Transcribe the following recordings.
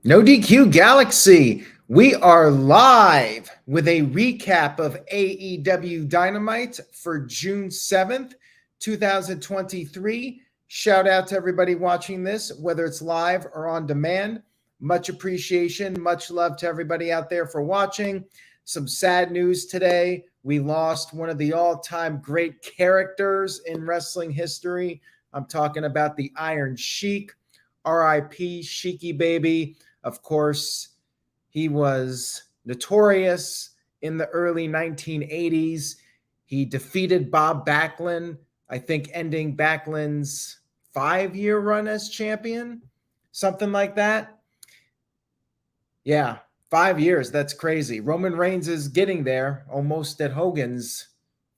No DQ Galaxy. We are live with a recap of AEW Dynamite for June 7th, 2023. Shout out to everybody watching this, whether it's live or on demand. Much appreciation, much love to everybody out there for watching. Some sad news today. We lost one of the all-time great characters in wrestling history. I'm talking about the Iron Sheik. R.I.P. Sheiky baby. Of course, he was notorious in the early 1980s. He defeated Bob Backlund, I think ending Backlund's 5-year run as champion, something like that. Yeah, 5 years. That's crazy. Roman Reigns is getting there, almost at Hogan's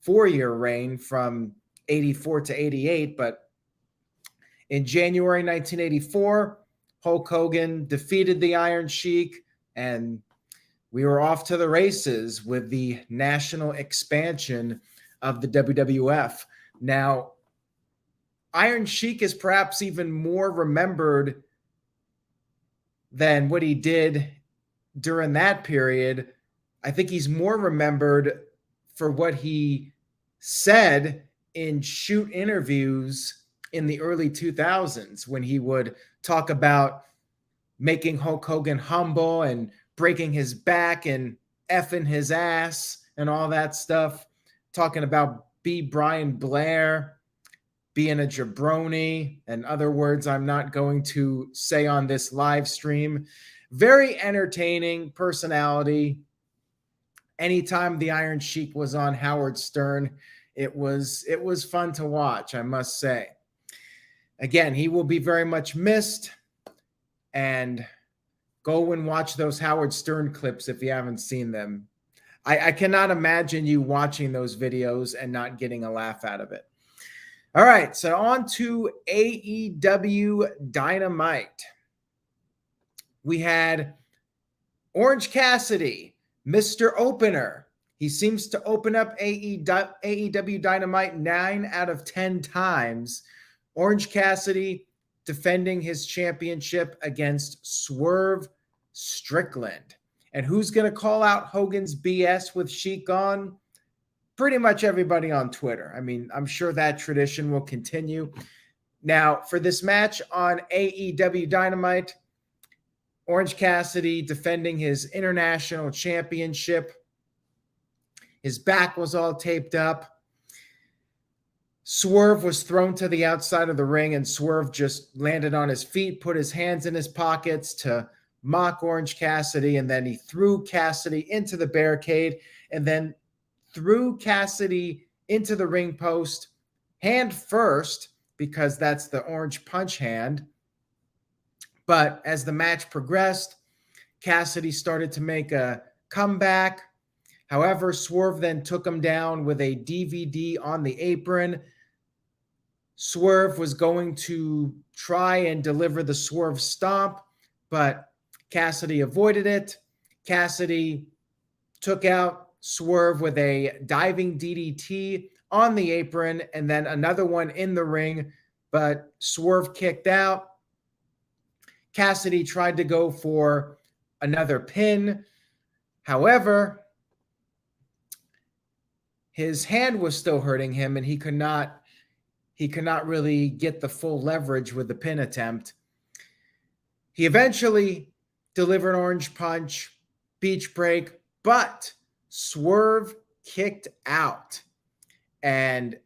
4-year reign from 84 to 88. But in January 1984, Hulk Hogan defeated the Iron Sheik, and we were off to the races with the national expansion of the WWF. Now, Iron Sheik is perhaps even more remembered than what he did during that period. I think he's more remembered for what he said in shoot interviews in the early 2000s when he would talk about making Hulk Hogan humble and breaking his back and effing his ass and all that stuff, talking about B. Brian Blair being a jabroni and other words I'm not going to say on this live stream. Very entertaining personality. Anytime the Iron Sheik was on Howard Stern, it was fun to watch, I must say. Again, he will be very much missed, and go and watch those Howard Stern clips if you haven't seen them. I cannot imagine you watching those videos and not getting a laugh out of it. All right, so on to AEW Dynamite. We had Orange Cassidy, Mr. Opener. He seems to open up AEW Dynamite 9 out of 10 times. Orange Cassidy defending his championship against Swerve Strickland. And who's going to call out Hogan's BS with Sheik on? Pretty much everybody on Twitter. I mean, I'm sure that tradition will continue. Now, for this match on AEW Dynamite, Orange Cassidy defending his international championship. His back was all taped up. Swerve was thrown to the outside of the ring, and Swerve just landed on his feet, put his hands in his pockets to mock Orange Cassidy, and then he threw Cassidy into the barricade and then threw Cassidy into the ring post, hand first, because that's the orange punch hand. But as the match progressed, Cassidy started to make a comeback. However, Swerve then took him down with a DVD on the apron. Swerve was going to try and deliver the Swerve Stomp, but Cassidy avoided it. Cassidy took out Swerve with a diving DDT on the apron and then another one in the ring, but Swerve kicked out. Cassidy tried to go for another pin. However, his hand was still hurting him, and he could not really get the full leverage with the pin attempt. He eventually delivered an orange punch, beach break, but Swerve kicked out. And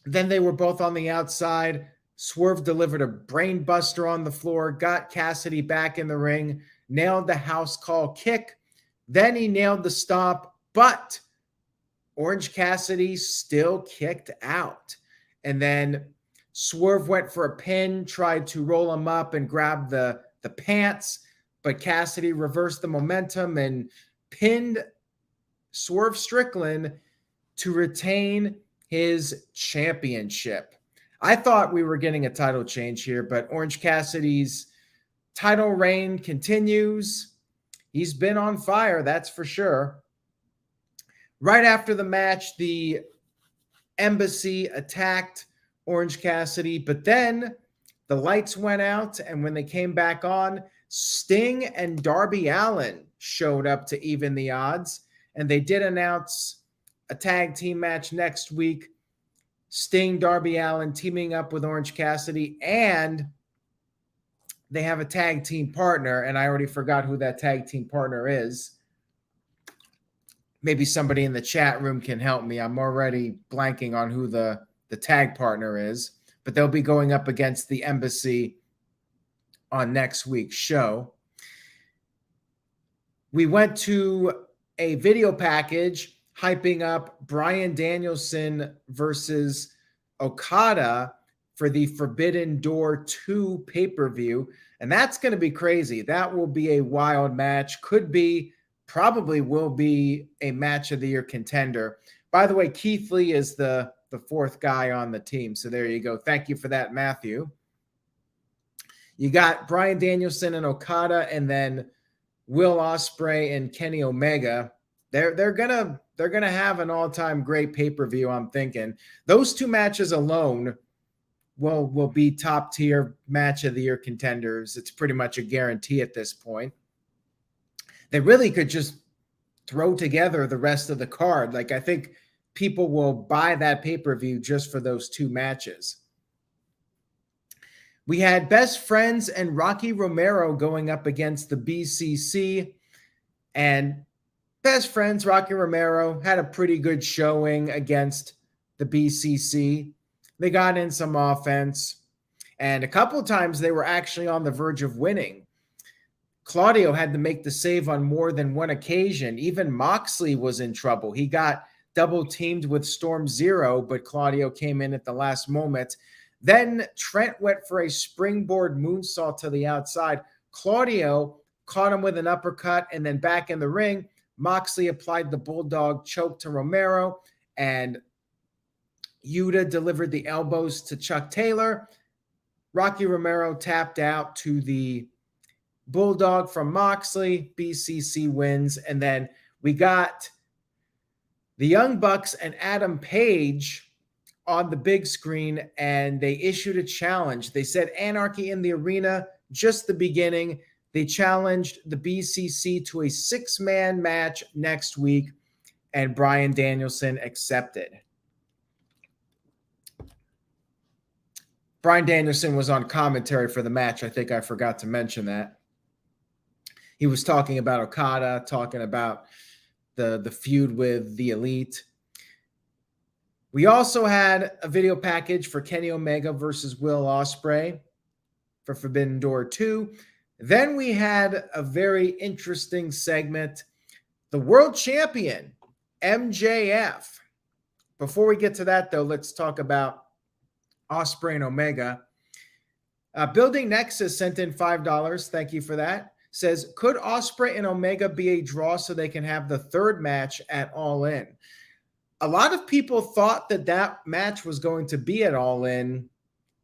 then they were both on the outside. Swerve delivered a brain buster on the floor, got Cassidy back in the ring, nailed the house call kick. Then he nailed the stomp, but Orange Cassidy still kicked out. And then Swerve went for a pin, tried to roll him up and grab the pants, but Cassidy reversed the momentum and pinned Swerve Strickland to retain his championship. I thought we were getting a title change here, but Orange Cassidy's title reign continues. He's been on fire, that's for sure. Right after the match, the Embassy attacked Orange Cassidy, but then the lights went out, and when they came back on, Sting and Darby Allin showed up to even the odds, and they did announce a tag team match next week. Sting, Darby Allin teaming up with Orange Cassidy, and they have a tag team partner, and I already forgot who that tag team partner is. Maybe somebody in the chat room can help me. I'm already blanking on who the tag partner is, but they'll be going up against the Embassy on next week's show. We went to a video package hyping up Bryan Danielson versus Okada for the Forbidden Door 2 pay-per-view, and that's going to be crazy. That will be a wild match. Probably will be a match of the year contender. By the way, Keith Lee is the fourth guy on the team, so there you go. Thank you for that, Matthew. You got Bryan Danielson and Okada, and then Will Ospreay and Kenny Omega. They're gonna have an all-time great pay-per-view, I'm thinking. Those two matches alone will be top-tier match of the year contenders. It's pretty much a guarantee at this point. They really could just throw together the rest of the card. Like, I think people will buy that pay-per-view just for those two matches. We had Best Friends and Rocky Romero going up against the BCC, and Best Friends, Rocky Romero, had a pretty good showing against the BCC. They got in some offense, and a couple of times they were actually on the verge of winning. Claudio had to make the save on more than one occasion. Even Moxley was in trouble. He got double teamed with Storm Zero, but Claudio came in at the last moment. Then Trent went for a springboard moonsault to the outside. Claudio caught him with an uppercut, and then back in the ring, Moxley applied the Bulldog choke to Romero, and Yuta delivered the elbows to Chuck Taylor. Rocky Romero tapped out to the Bulldog from Moxley. BCC wins, and then we got the Young Bucks and Adam Page on the big screen, and they issued a challenge. They said Anarchy in the Arena, just the beginning. They challenged the BCC to a 6-man match next week, and Bryan Danielson accepted. Bryan Danielson was on commentary for the match. I think I forgot to mention that. He was talking about Okada, talking about the feud with the Elite. We also had a video package for Kenny Omega versus Will Ospreay for Forbidden Door 2. Then we had a very interesting segment, the world champion, MJF. Before we get to that, though, let's talk about Ospreay and Omega. Building Nexus sent in $5. Thank you for that. Says, could Ospreay and Omega be a draw so they can have the third match at All In? A lot of people thought that match was going to be at All In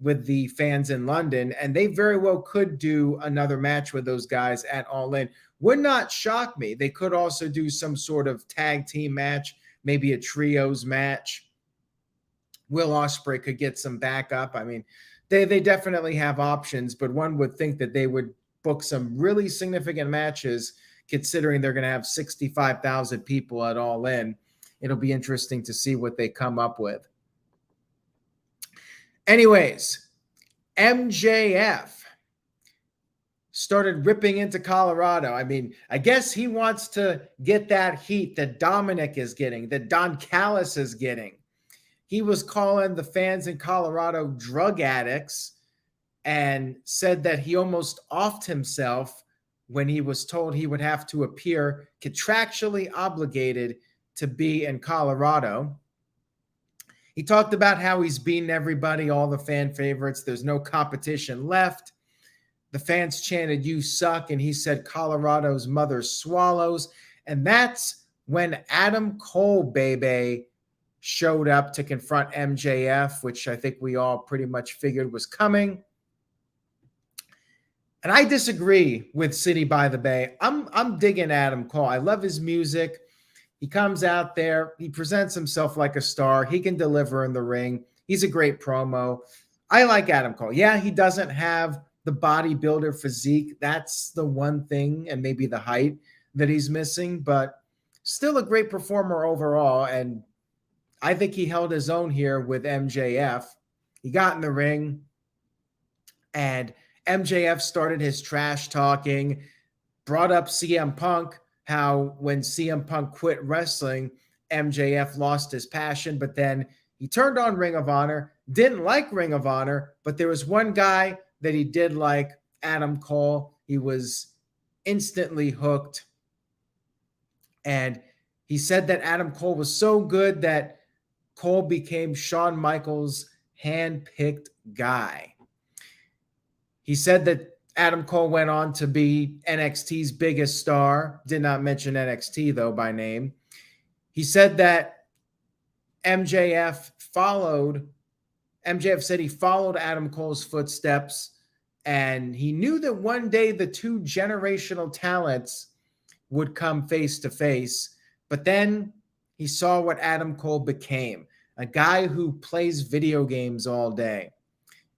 with the fans in London, and they very well could do another match with those guys at All In. Would not shock me. They could also do some sort of tag team match, maybe a trios match. Will Ospreay could get some backup. I mean, they definitely have options, but one would think that they would book some really significant matches considering they're going to have 65,000 people at All In. It'll be interesting to see what they come up with. Anyways, MJF started ripping into Colorado. I mean, I guess he wants to get that heat that Dominic is getting, that Don Callis is getting. He was calling the fans in Colorado drug addicts and said that he almost offed himself when he was told he would have to appear contractually obligated to be in Colorado. He talked about how he's beaten everybody, all the fan favorites. There's no competition left. The fans chanted, "You suck." And he said, "Colorado's mother swallows." And that's when Adam Cole, baby, showed up to confront MJF, which I think we all pretty much figured was coming. And I disagree with City by the Bay. I'm digging Adam Cole. I love his music. He comes out there. He presents himself like a star. He can deliver in the ring. He's a great promo. I like Adam Cole. Yeah, he doesn't have the bodybuilder physique. That's the one thing, and maybe the height that he's missing, but still a great performer overall. And I think he held his own here with MJF. He got in the ring, and MJF started his trash talking, brought up CM Punk, how when CM Punk quit wrestling, MJF lost his passion, but then he turned on Ring of Honor, didn't like Ring of Honor, but there was one guy that he did like, Adam Cole. He was instantly hooked. And he said that Adam Cole was so good that Cole became Shawn Michaels' hand-picked guy. He said that Adam Cole went on to be NXT's biggest star. Did not mention NXT, though, by name. He said that MJF said he followed Adam Cole's footsteps, and he knew that one day the two generational talents would come face to face. But then he saw what Adam Cole became, a guy who plays video games all day.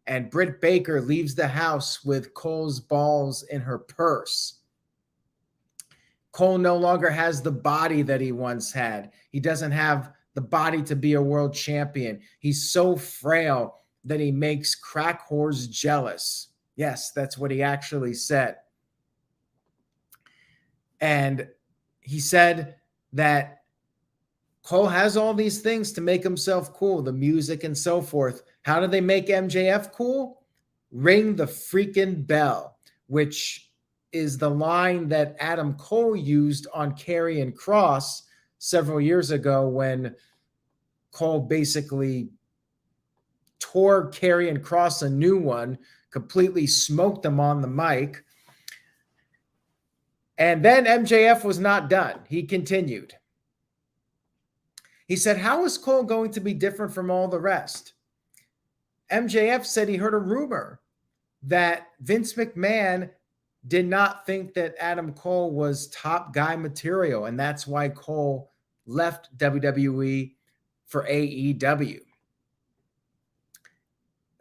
And Britt Baker leaves the house with Cole's balls in her purse. Cole no longer has the body that he once had. He doesn't have the body to be a world champion. He's so frail that he makes crack whores jealous. Yes, that's what he actually said. And he said that Cole has all these things to make himself cool, the music and so forth. How do they make MJF cool? Ring the freaking bell, which is the line that Adam Cole used on Karrion Kross several years ago when Cole basically tore Karrion Kross a new one, completely smoked him on the mic. And then MJF was not done. He continued. He said, how is Cole going to be different from all the rest? MJF said he heard a rumor that Vince McMahon did not think that Adam Cole was top guy material, and that's why Cole left WWE for AEW.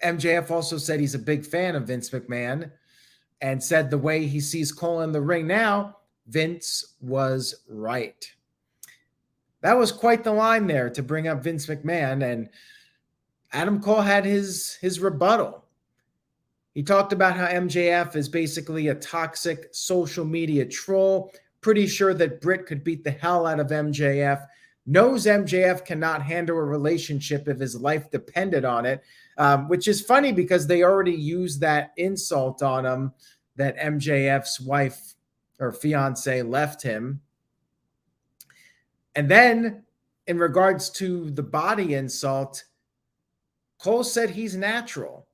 MJF also said he's a big fan of Vince McMahon and said the way he sees Cole in the ring now, Vince was right. That was quite the line there to bring up Vince McMahon, and Adam Cole had his rebuttal. He talked about how MJF is basically a toxic social media troll, pretty sure that Britt could beat the hell out of MJF, knows MJF cannot handle a relationship if his life depended on it, which is funny because they already used that insult on him that MJF's wife or fiance left him. And then in regards to the body insult, Cole said he's natural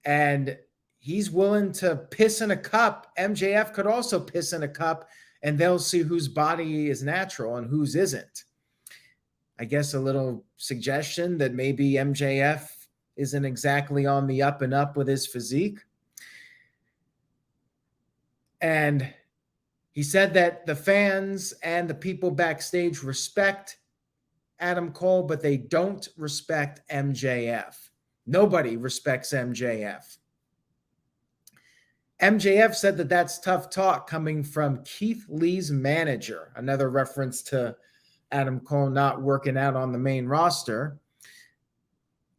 and he's willing to piss in a cup. MJF could also piss in a cup and they'll see whose body is natural and whose isn't. I guess a little suggestion that maybe MJF isn't exactly on the up and up with his physique. And he said that the fans and the people backstage respect Adam Cole, but they don't respect MJF. Nobody respects MJF. MJF said that that's tough talk coming from Keith Lee's manager, another reference to Adam Cole not working out on the main roster.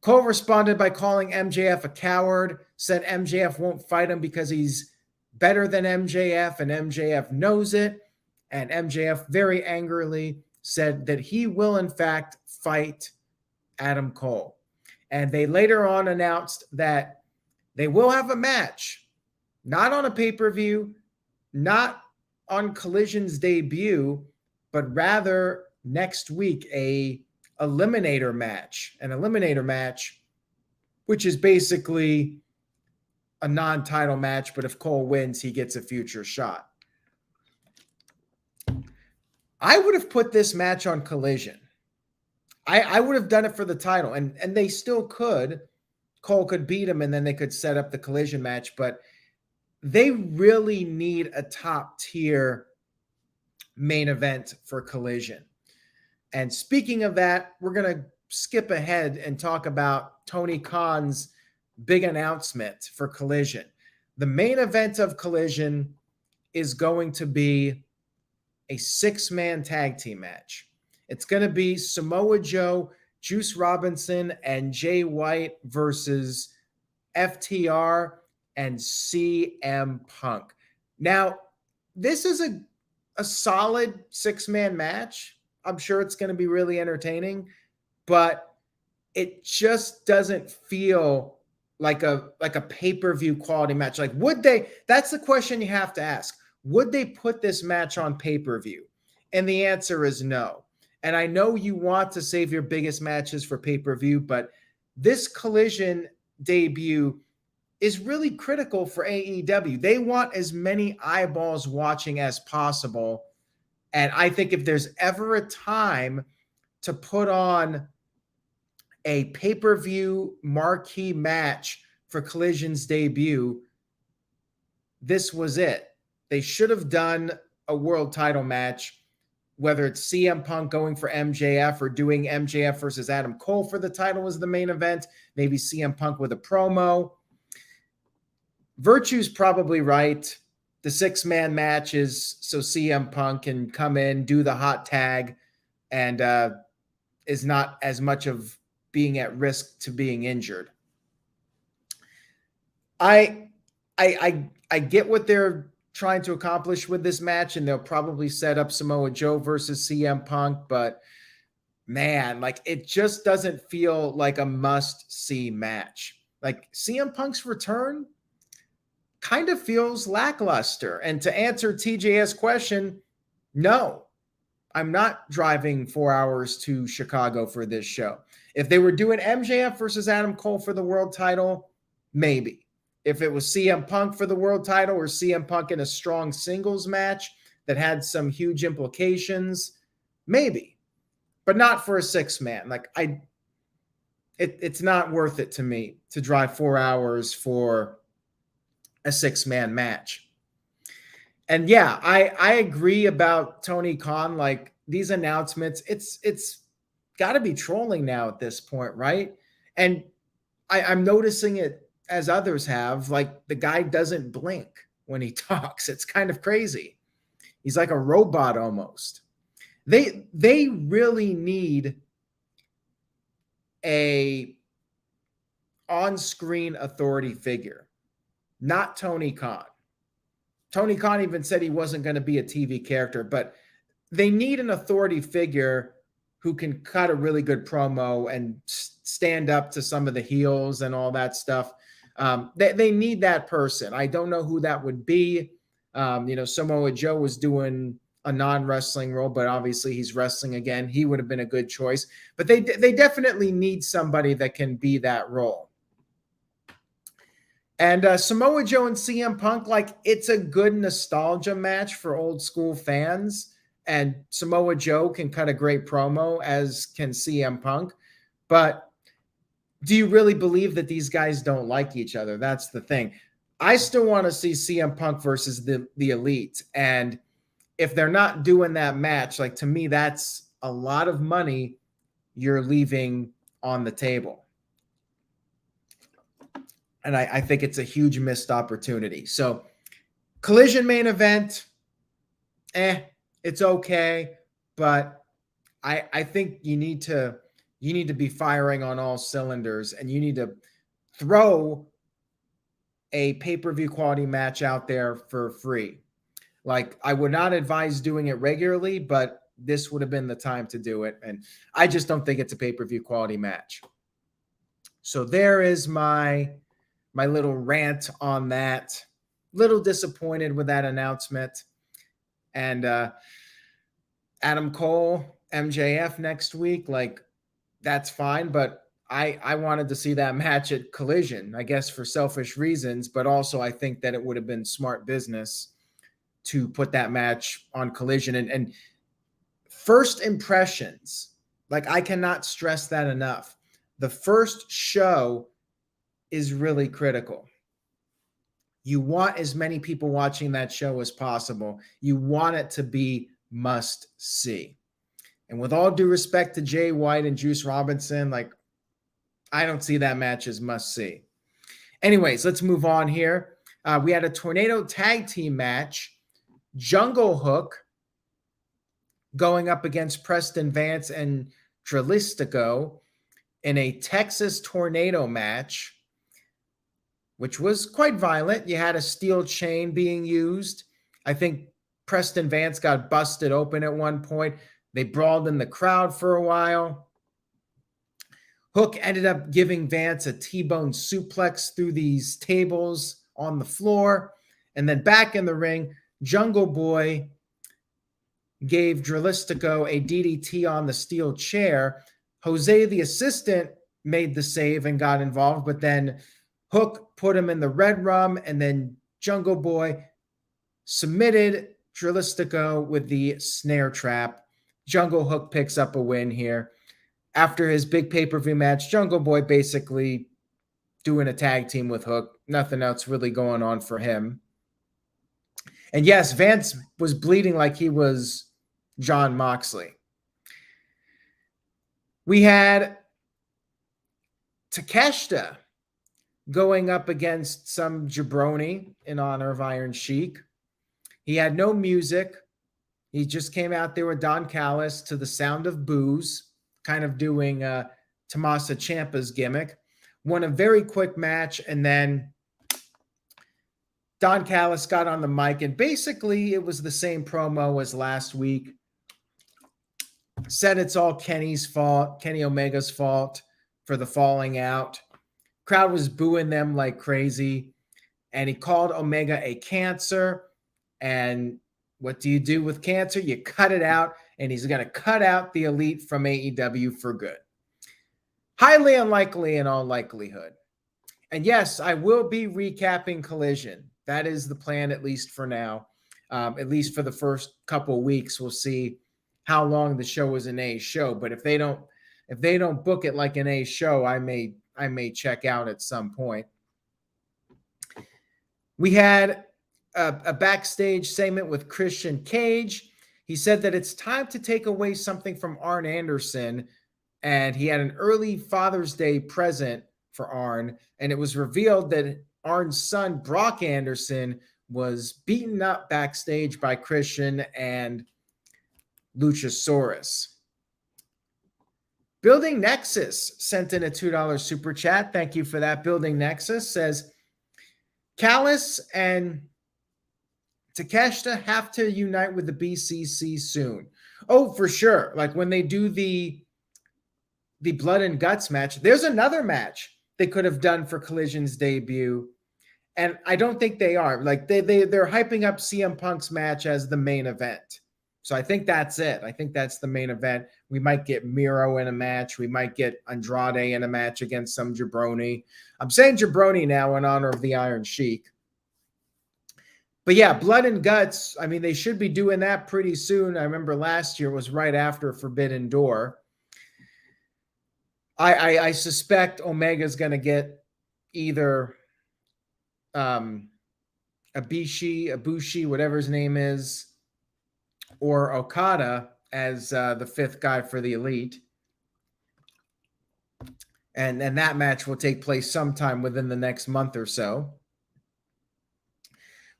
Cole responded by calling MJF a coward, said MJF won't fight him because he's better than MJF and MJF knows it. And MJF very angrily said that he will in fact fight Adam Cole. And they later on announced that they will have a match, not on a pay-per-view, not on Collision's debut, but rather next week, an eliminator match, which is basically a non-title match, but if Cole wins, he gets a future shot. I would have put this match on Collision. I would have done it for the title, and they still could. Cole could beat him, and then they could set up the Collision match, but they really need a top-tier main event for Collision. And speaking of that, we're going to skip ahead and talk about Tony Khan's big announcement for Collision. The main event of Collision is going to be a 6-man tag team match. It's going to be Samoa Joe, Juice Robinson, and Jay White versus FTR and CM Punk. Now, this is a solid 6-man match. I'm sure it's going to be really entertaining, but it just doesn't feel like a pay-per-view quality match. Like, would they? That's the question you have to ask. Would they put this match on pay-per-view? And the answer is no. And I know you want to save your biggest matches for pay-per-view, but this Collision debut is really critical for AEW. They want as many eyeballs watching as possible. And I think if there's ever a time to put on a pay-per-view marquee match for Collision's debut, this was it. They should have done a world title match, whether it's CM Punk going for MJF or doing MJF versus Adam Cole for the title as the main event, maybe CM Punk with a promo. Virtue's probably right. The 6-man match is so CM Punk can come in, do the hot tag, and is not as much of being at risk to being injured. I get what they're trying to accomplish with this match, and they'll probably set up Samoa Joe versus CM Punk, but man, like, it just doesn't feel like a must-see match. Like, CM Punk's return kind of feels lackluster. And to answer TJ's question, no, I'm not driving 4 hours to Chicago for this show. If they were doing MJF versus Adam Cole for the world title, maybe. If it was CM Punk for the world title or CM Punk in a strong singles match that had some huge implications, maybe. But not for a 6-man. Like, it's not worth it to me to drive 4 hours for a 6-man match. And yeah, I agree about Tony Khan. Like, these announcements, it's got to be trolling now at this point, right? And I'm noticing it as others have. Like, the guy doesn't blink when he talks. It's kind of crazy. He's like a robot almost. They really need a on-screen authority figure, not Tony Khan. Tony Khan even said he wasn't going to be a TV character, but they need an authority figure who can cut a really good promo and stand up to some of the heels and all that stuff. They need that person. I don't know who that would be. Samoa Joe was doing a non-wrestling role, but obviously he's wrestling again. He would have been a good choice. But they definitely need somebody that can be that role. And Samoa Joe and CM Punk, like, it's a good nostalgia match for old school fans. And Samoa Joe can cut a great promo, as can CM Punk. But do you really believe that these guys don't like each other? That's the thing. I still want to see CM Punk versus the Elite. And if they're not doing that match, like, to me, that's a lot of money you're leaving on the table. And I think it's a huge missed opportunity. So Collision main event, it's okay. But I think you need to be firing on all cylinders, and you need to throw a pay-per-view quality match out there for free. Like, I would not advise doing it regularly, but this would have been the time to do it. And I just don't think it's a pay-per-view quality match. So there is my little rant on that. Little disappointed with that announcement. And Adam Cole, MJF next week, like, that's fine. But I wanted to see that match at Collision, I guess for selfish reasons. But also I think that it would have been smart business to put that match on Collision. And first impressions, like, I cannot stress that enough. The first show is really critical. You want as many people watching that show as possible. You want it to be must see. And with all due respect to Jay White and Juice Robinson, like, I don't see that match as must see. Anyways, let's move on here. We had a tornado tag team match. Jungle Hook going up against Preston Vance and Dralistico in a Texas tornado match, which was quite violent. You had a steel chain being used. I think Preston Vance got busted open at one point. They brawled in the crowd for a while. Hook ended up giving Vance a T-bone suplex through these tables on the floor. And then back in the ring, Jungle Boy gave Dralistico a DDT on the steel chair. Jose, the assistant, made the save and got involved, but then Hook put him in the red rum, and then Jungle Boy submitted Dralistico with the snare trap. Jungle Hook picks up a win here. After his big pay-per-view match, Jungle Boy basically doing a tag team with Hook. Nothing else really going on for him. And yes, Vance was bleeding like he was Jon Moxley. We had Takeshita going up against some jabroni in honor of Iron Sheik. He had no music. He just came out there with Don Callis to the sound of booze, kind of doing Tommaso Ciampa's gimmick. Won a very quick match, and then Don Callis got on the mic, and basically it was the same promo as last week. Said it's all Kenny's fault, Kenny Omega's fault for the falling out. Crowd was booing them like crazy, and he called Omega a cancer. And what do you do with cancer? You cut it out, and he's going to cut out the Elite from AEW for good. Highly unlikely in all likelihood. And yes, I will be recapping Collision. That is the plan, at least for now. At least for the first couple of weeks, we'll see how long the show is an A show. But if they don't book it like an A show, I may check out at some point. We had a backstage segment with Christian Cage. He said that it's time to take away something from Arn Anderson, and he had an early Father's Day present for Arn, and it was revealed that Arn's son, Brock Anderson, was beaten up backstage by Christian and Luchasaurus. Building Nexus sent in a $2 super chat. Thank you for that. Building Nexus says, Callis and Takeshita have to unite with the BCC soon. Oh, for sure. Like when they do the Blood and Guts match, there's another match they could have done for Collision's debut. And I don't think they are. Like they're hyping up CM Punk's match as the main event. So I think that's it. I think that's the main event. We might get Miro in a match. We might get Andrade in a match against some jabroni. I'm saying jabroni now in honor of the Iron Sheik. But yeah, Blood and Guts, I mean, they should be doing that pretty soon. I remember last year was right after Forbidden Door. I suspect Omega's going to get either Ibushi, whatever his name is, or Okada as the fifth guy for the Elite. And that match will take place sometime within the next month or so.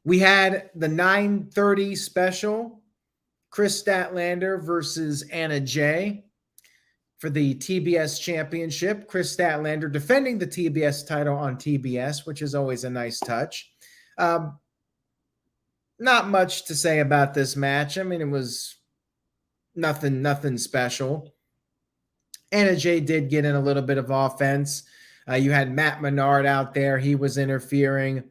We had the 9:30 special, Chris Statlander versus Anna Jay for the TBS Championship. Chris Statlander defending the TBS title on TBS, which is always a nice touch. Not much to say about this match. I mean, it was nothing special. Anna Jay did get in a little bit of offense. You had Matt Menard out there. He was interfering.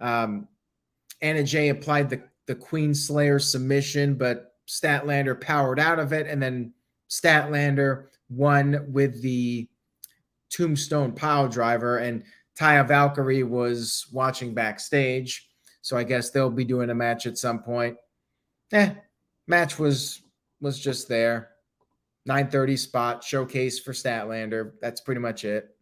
Anna Jay applied the Queen Slayer submission, but Statlander powered out of it, and then Statlander won with the Tombstone Pile Driver, and Taya Valkyrie was watching backstage, so I guess they'll be doing a match at some point. Match was just there. 9:30 spot, showcase for Statlander. That's pretty much it.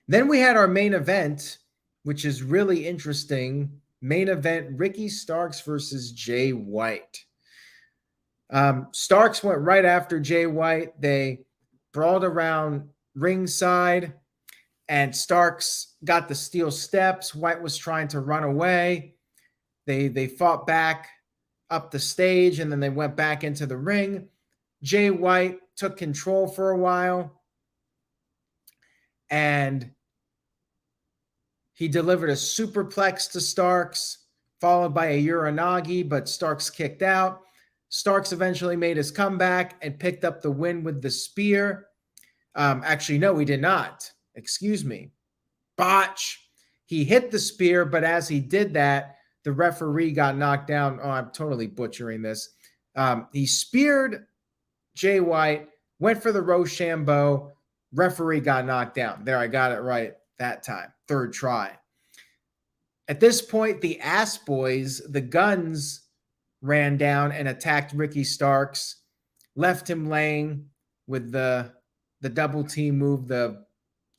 Then we had our main event, which is really interesting. Main event, Ricky Starks versus Jay White. Starks went right after Jay White. They brawled around ringside, and Starks got the steel steps. White was trying to run away. They fought back up the stage, and then they went back into the ring. Jay White took control for a while, and he delivered a superplex to Starks, followed by a Uranagi, but Starks kicked out. Starks eventually made his comeback and picked up the win with the spear. Actually, no, he did not. Excuse me. Botch. He hit the spear, but as he did that, the referee got knocked down. Oh, I'm totally butchering this. He speared Jay White, went for the Rochambeau. Referee got knocked down. There, I got it right that time. Third try. At this point, the Ass Boys, the Guns, ran down and attacked Ricky Starks, left him laying with the double team move, the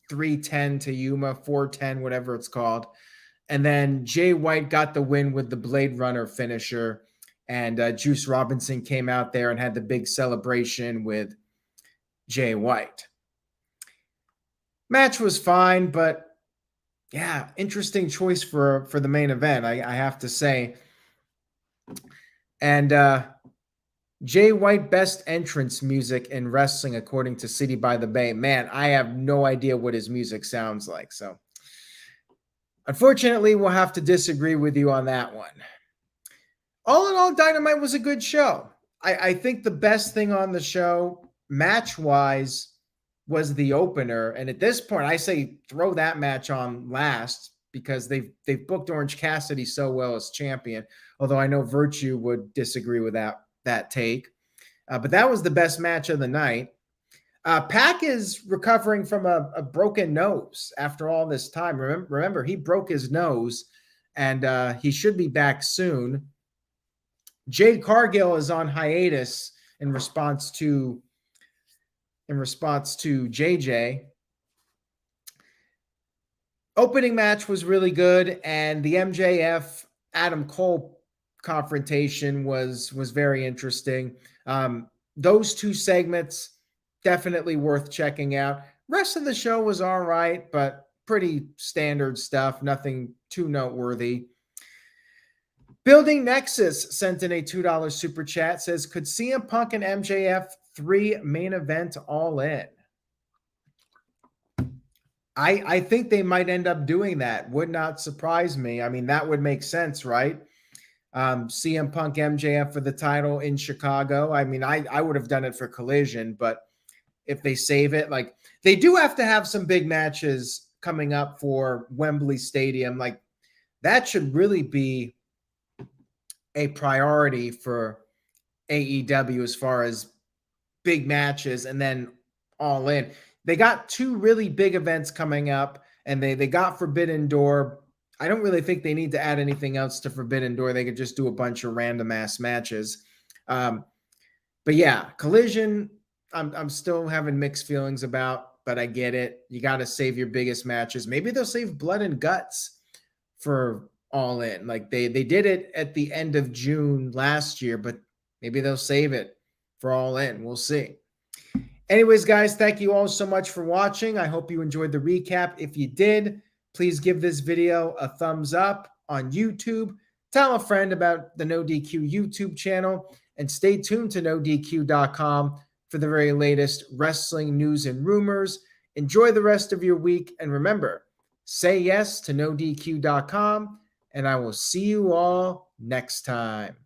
310 to Yuma, 410, whatever it's called. And then Jay White got the win with the Blade Runner finisher. And Juice Robinson came out there and had the big celebration with Jay White. Match was fine, but yeah, interesting choice for the main event, I have to say. And Jay White, best entrance music in wrestling, according to City by the Bay. Man, I have no idea what his music sounds like. So, unfortunately, we'll have to disagree with you on that one. All in all, Dynamite was a good show. I think the best thing on the show, match-wise, was the opener. And at this point, I say throw that match on last because they've booked Orange Cassidy so well as champion. Although I know Virtue would disagree with that take. But that was the best match of the night. Pac is recovering from a broken nose after all this time. Remember, he broke his nose, and he should be back soon. Jade Cargill is on hiatus in response to JJ. Opening match was really good, and the MJF Adam Cole confrontation was very interesting. Those two segments definitely worth checking out. Rest of the show was all right, but pretty standard stuff, nothing too noteworthy. Building Nexus sent in a $2 super chat, says, could CM Punk and MJF 3 main event All In? I think they might end up doing that. Would not surprise me. I mean, that would make sense, right? CM Punk MJF for the title in Chicago. I mean, I would have done it for Collision, but if they save it, like, they do have to have some big matches coming up for Wembley Stadium. Like, that should really be a priority for AEW as far as big matches, and then All In. They got 2 really big events coming up, and they got Forbidden Door. I don't really think they need to add anything else to Forbidden Door. They could just do a bunch of random ass matches. But yeah, Collision, I'm still having mixed feelings about, but I get it. You got to save your biggest matches. Maybe they'll save Blood and Guts for All In. Like they did it at the end of June last year, but maybe they'll save it for All In. We'll see. Anyways, guys, thank you all so much for watching. I hope you enjoyed the recap. If you did, please give this video a thumbs up on YouTube. Tell a friend about the No DQ YouTube channel, and stay tuned to NoDQ.com for the very latest wrestling news and rumors. Enjoy the rest of your week, and remember, say yes to NoDQ.com, and I will see you all next time.